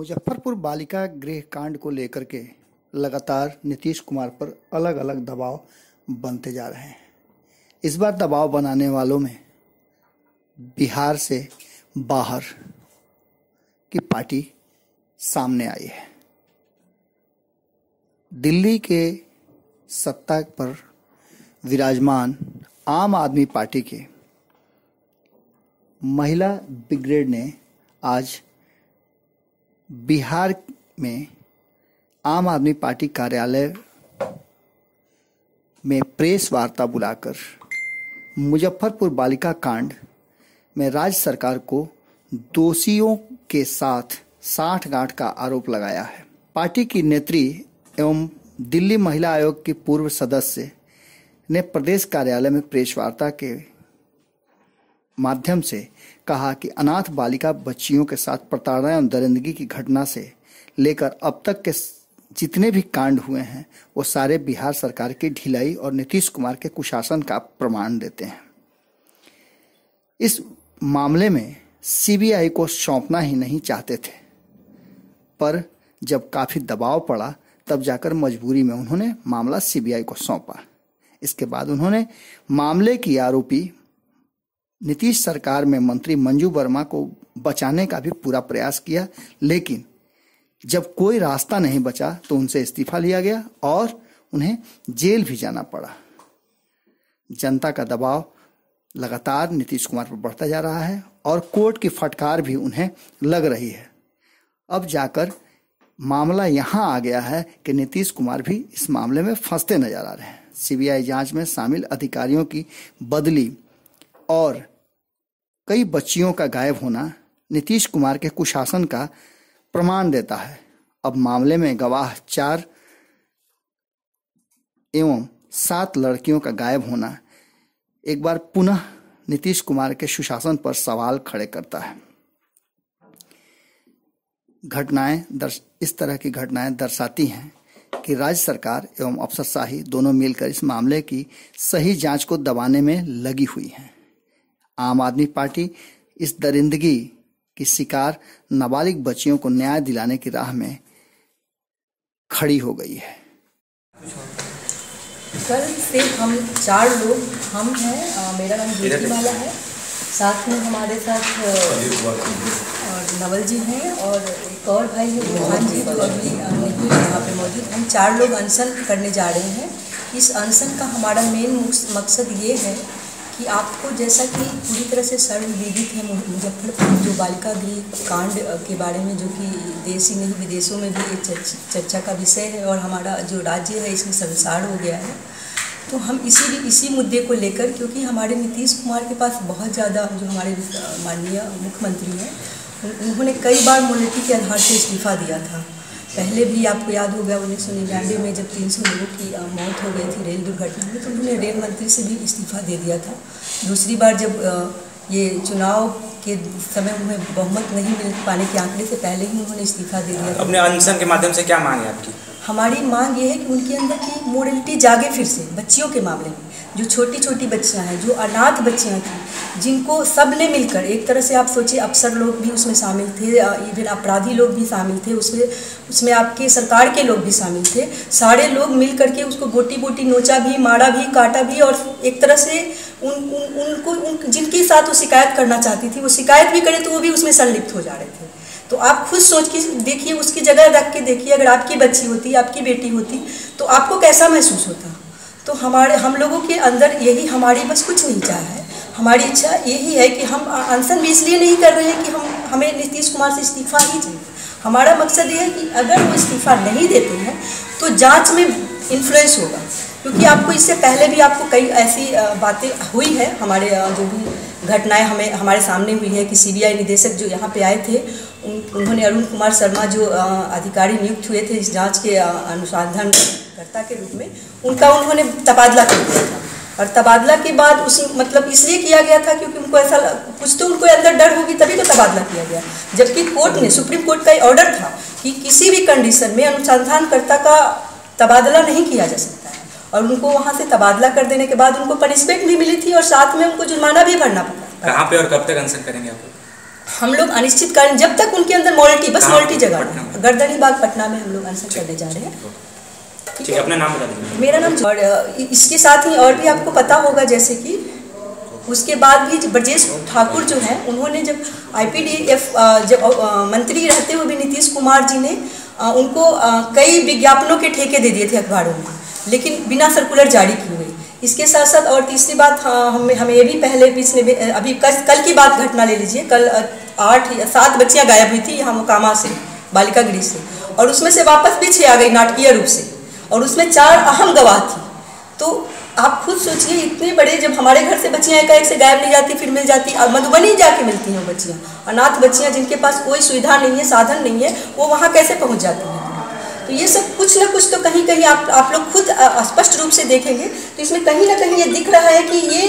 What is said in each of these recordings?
मुजफ्फरपुर बालिका गृह कांड को लेकर के लगातार नीतीश कुमार पर अलग अलग दबाव बनते जा रहे हैं। इस बार दबाव बनाने वालों में बिहार से बाहर की पार्टी सामने आई है। दिल्ली के सत्ता पर विराजमान आम आदमी पार्टी के महिला ब्रिगेड ने आज बिहार में आम आदमी पार्टी कार्यालय में प्रेस वार्ता बुलाकर मुजफ्फरपुर बालिका कांड में राज्य सरकार को दोषियों के साथ साठगांठ का आरोप लगाया है। पार्टी की नेत्री एवं दिल्ली महिला आयोग की पूर्व सदस्य ने प्रदेश कार्यालय में प्रेस वार्ता के माध्यम से कहा कि अनाथ बालिका बच्चियों के साथ प्रताड़ना एवं दरिंदगी की घटना से लेकर अब तक के जितने भी कांड हुए हैं वो सारे बिहार सरकार की ढिलाई और नीतीश कुमार के कुशासन का प्रमाण देते हैं। इस मामले में सीबीआई को सौंपना ही नहीं चाहते थे, पर जब काफी दबाव पड़ा तब जाकर मजबूरी में उन्होंने मामला सीबीआई को सौंपा। इसके बाद उन्होंने मामले की आरोपी नीतीश सरकार में मंत्री मंजू वर्मा को बचाने का भी पूरा प्रयास किया, लेकिन जब कोई रास्ता नहीं बचा तो उनसे इस्तीफा लिया गया और उन्हें जेल भी जाना पड़ा। जनता का दबाव लगातार नीतीश कुमार पर बढ़ता जा रहा है और कोर्ट की फटकार भी उन्हें लग रही है। अब जाकर मामला यहां आ गया है कि नीतीश कुमार भी इस मामले में फंसते नजर आ रहे हैं। सीबीआई जांच में शामिल अधिकारियों की बदली और कई बच्चियों का गायब होना नीतीश कुमार के कुशासन का प्रमाण देता है। अब मामले में गवाह 4 एवं 7 लड़कियों का गायब होना एक बार पुनः नीतीश कुमार के सुशासन पर सवाल खड़े करता है। इस तरह की घटनाएं दर्शाती हैं कि राज्य सरकार एवं अफसरशाही दोनों मिलकर इस मामले की सही जांच को दबाने में लगी हुई है। आम आदमी पार्टी इस दरिंदगी की शिकार नाबालिग बच्चियों को न्याय दिलाने की राह में खड़ी हो गई है। कल से हम 4 लोग हम हैं, मेरा नाम ज्योतिमाला है, साथ में हमारे साथ नवल जी हैं और एक और भाई है बुरहान जी जो अभी यहाँ पे मौजूद। हम 4 लोग अनशन करने जा रहे हैं। इस अनशन का हमारा मेन मकसद ये है कि आपको, जैसा कि पूरी तरह से सर्वविदित है मुजफ्फरपुर जो बालिका गृह कांड के बारे में, जो कि देश ही नहीं विदेशों में भी एक चर्चा का विषय है और हमारा जो राज्य है इसमें संसार हो गया है। तो हम इसी मुद्दे को लेकर, क्योंकि हमारे नीतीश कुमार के पास बहुत ज़्यादा, जो हमारे माननीय मुख्यमंत्री हैं, उन्होंने कई बार मोनिटी के आधार से इस्तीफा दिया था। पहले भी आपको याद होगा 1999 में जब 300 लोगों की मौत हो गई थी रेल दुर्घटना में, तो उन्होंने रेल मंत्री से भी इस्तीफा दे दिया था। दूसरी बार जब ये चुनाव के समय उन्हें बहुमत नहीं मिल पाने के आंकड़े से पहले ही उन्होंने इस्तीफा दे दिया था। अपने अनशन के माध्यम से क्या मांग है आपकी? हमारी मांग ये है कि उनके अंदर की मोरलिटी जागे फिर से। बच्चियों के मामले में जो छोटी छोटी बच्चियां हैं, जो अनाथ बच्चियां थी, जिनको सब ने मिलकर, एक तरह से आप सोचिए अफसर लोग भी उसमें शामिल थे, इवन अपराधी लोग भी शामिल थे, उसमें आपके सरकार के लोग भी शामिल थे। सारे लोग मिल करके उसको गोटी बोटी नोचा भी, मारा भी, काटा भी, और एक तरह से उनको जिनके साथ वो शिकायत करना चाहती थी वो शिकायत भी करे तो वो भी उसमें संलिप्त हो जा रहे थे। तो आप खुद सोच के देखिए, उसकी जगह रख के देखिए, अगर आपकी बच्ची होती, आपकी बेटी होती, तो आपको कैसा महसूस होता। तो हम लोगों के अंदर यही, हमारी बस कुछ नहीं चाह है। हमारी इच्छा यही है कि हम अनशन भी इसलिए नहीं कर रहे हैं कि हमें नीतीश कुमार से इस्तीफा ही चाहिए। हमारा मकसद ये है कि अगर वो इस्तीफा नहीं देते हैं तो जांच में इन्फ्लुएंस होगा, क्योंकि आपको इससे पहले भी आपको कई ऐसी बातें हुई है, हमारे जो भी घटनाएं हमारे सामने हुई है कि सीबीआई निदेशक जो यहाँ पे आए थे, उन्होंने अरुण कुमार शर्मा जो अधिकारी नियुक्त हुए थे इस जांच के अनुसंधानकर्ता के रूप में, उन्होंने तबादला कर दिया था। और तबादला के बाद मतलब इसलिए किया गया था क्योंकि उनको ऐसा कुछ तो उनको अंदर डर होगी, तभी तो तबादला किया गया। जबकि कोर्ट ने, सुप्रीम कोर्ट का ऑर्डर था कि किसी भी कंडीशन में अनुसंधानकर्ता का तबादला नहीं किया जा सकता है, और उनको वहाँ से तबादला कर देने के बाद उनको पनिशमेंट भी मिली थी और साथ में उनको जुर्माना भी भरना पड़ा। कहाँ पे और कब तक अनशन करेंगे आप? हम लोग अनिश्चितकालीन जब तक उनके अंदर मॉरलिटी, बस मॉरलिटी जगह पटना में? गर्दनीबाग पटना में हम लोग अनशन करने जा रहे हैं। ठीक है, अपना नाम बता दीजिए। मेरा नाम, और इसके साथ ही और भी आपको पता होगा, जैसे कि उसके बाद भी ब्रजेश ठाकुर जो हैं, उन्होंने जब IPDF जब मंत्री रहते हुए भी नीतीश कुमार जी ने उनको कई विज्ञापनों के ठेके दे दिए थे अखबारों में, लेकिन बिना सर्कुलर जारी किए हुए। इसके साथ साथ और तीसरी बात, हमें ये भी पहले पिछले अभी कल की बात घटना ले लीजिए। कल 8 या 7 बच्चियाँ गायब हुई थी यहाँ मोकामा से, बालिका गृह से, और उसमें से वापस भी 6 आ गई नाटकीय रूप से, और उसमें 4 अहम गवाह थी। तो आप खुद सोचिए, इतने बड़े, जब हमारे घर से बच्चियाँ एकाएक से गायब नहीं जाती, फिर मिल जाती, और मधुबनी जाके मिलती हैं बच्चियाँ, अनाथ बच्चियाँ जिनके पास कोई सुविधा नहीं है, साधन नहीं है, वो वहाँ कैसे पहुँच जाती हैं? तो ये सब कुछ ना कुछ तो कहीं कहीं आप लोग खुद स्पष्ट रूप से देखेंगे तो इसमें कहीं ना कहीं ये दिख रहा है कि ये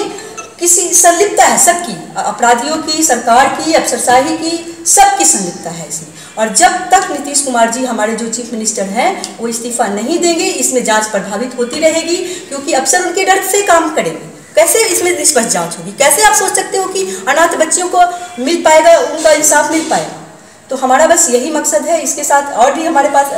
किसी संलिप्तता है, सबकी, अपराधियों की, सरकार की, अफसरशाही की, सबकी संलिप्तता है इसमें। और जब तक नीतीश कुमार जी हमारे जो चीफ मिनिस्टर हैं वो इस्तीफा नहीं देंगे, इसमें जांच प्रभावित होती रहेगी, क्योंकि अफसर उनके डर से काम करेंगे। कैसे इसमें निष्पक्ष जांच होगी? कैसे आप सोच सकते हो कि अनाथ बच्चियों को मिल पाएगा, उनका इंसाफ मिल पाएगा? तो हमारा बस यही मकसद है। इसके साथ और भी हमारे पास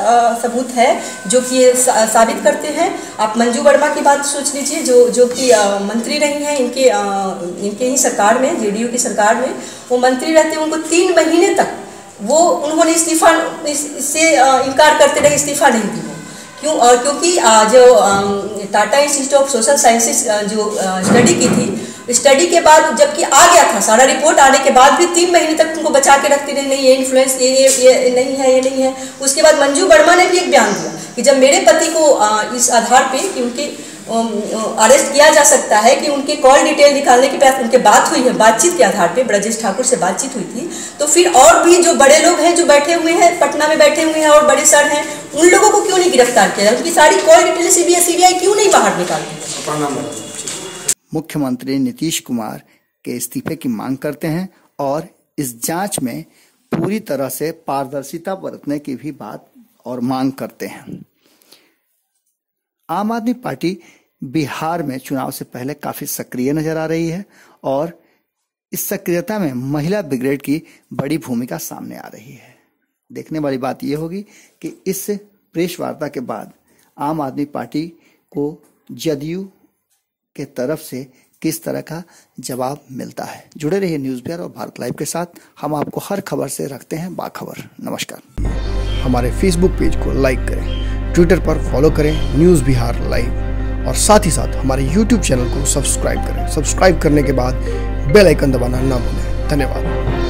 सबूत है जो कि ये साबित करते हैं। आप मंजू वर्मा की बात सोच लीजिए, जो कि मंत्री रही हैं इनके ही सरकार में, JDU की सरकार में वो मंत्री रहते हैं। उनको 3 महीने तक उन्होंने इस्तीफा इससे इनकार करते रहे, इस्तीफा नहीं दी वो। क्यों? क्योंकि जो Tata institute of social sciences जो स्टडी की थी, स्टडी के बाद जबकि आ गया था सारा रिपोर्ट, आने के बाद भी 3 महीने तक उनको बचा के रखती रही, नहीं ये इन्फ्लुएंस, ये नहीं है, ये नहीं है। उसके बाद मंजू वर्मा ने भी एक बयान दिया कि जब मेरे पति को इस आधार पे कि उनके अरेस्ट किया जा सकता है कि उनके कॉल डिटेल निकालने के बाद उनके बात हुई है, बातचीत के आधार पे ब्रजेश ठाकुर से बातचीत हुई थी, तो फिर और भी जो बड़े लोग हैं जो बैठे हुए हैं पटना में बैठे हुए हैं और बड़े सर हैं, उन लोगों को क्यों नहीं गिरफ्तार किया जाए? उनकी सारी कॉल डिटेल CBI क्यों नहीं बाहर निकालती? मुख्यमंत्री नीतीश कुमार के इस्तीफे की मांग करते हैं और इस जांच में पूरी तरह से पारदर्शिता बरतने की भी बात और मांग करते हैं। आम आदमी पार्टी बिहार में चुनाव से पहले काफी सक्रिय नजर आ रही है और इस सक्रियता में महिला ब्रिगेड की बड़ी भूमिका सामने आ रही है। देखने वाली बात यह होगी कि इस प्रेस वार्ता के बाद आम आदमी पार्टी को JDU के तरफ से किस तरह का जवाब मिलता है। जुड़े रहिए न्यूज़ बिहार और भारत लाइव के साथ। हम आपको हर खबर से रखते हैं बाखबर। नमस्कार। हमारे फेसबुक पेज को लाइक करें, ट्विटर पर फॉलो करें न्यूज़ बिहार लाइव, और साथ ही साथ हमारे यूट्यूब चैनल को सब्सक्राइब करें। सब्सक्राइब करने के बाद बेल आइकन दबाना ना भूलें। धन्यवाद।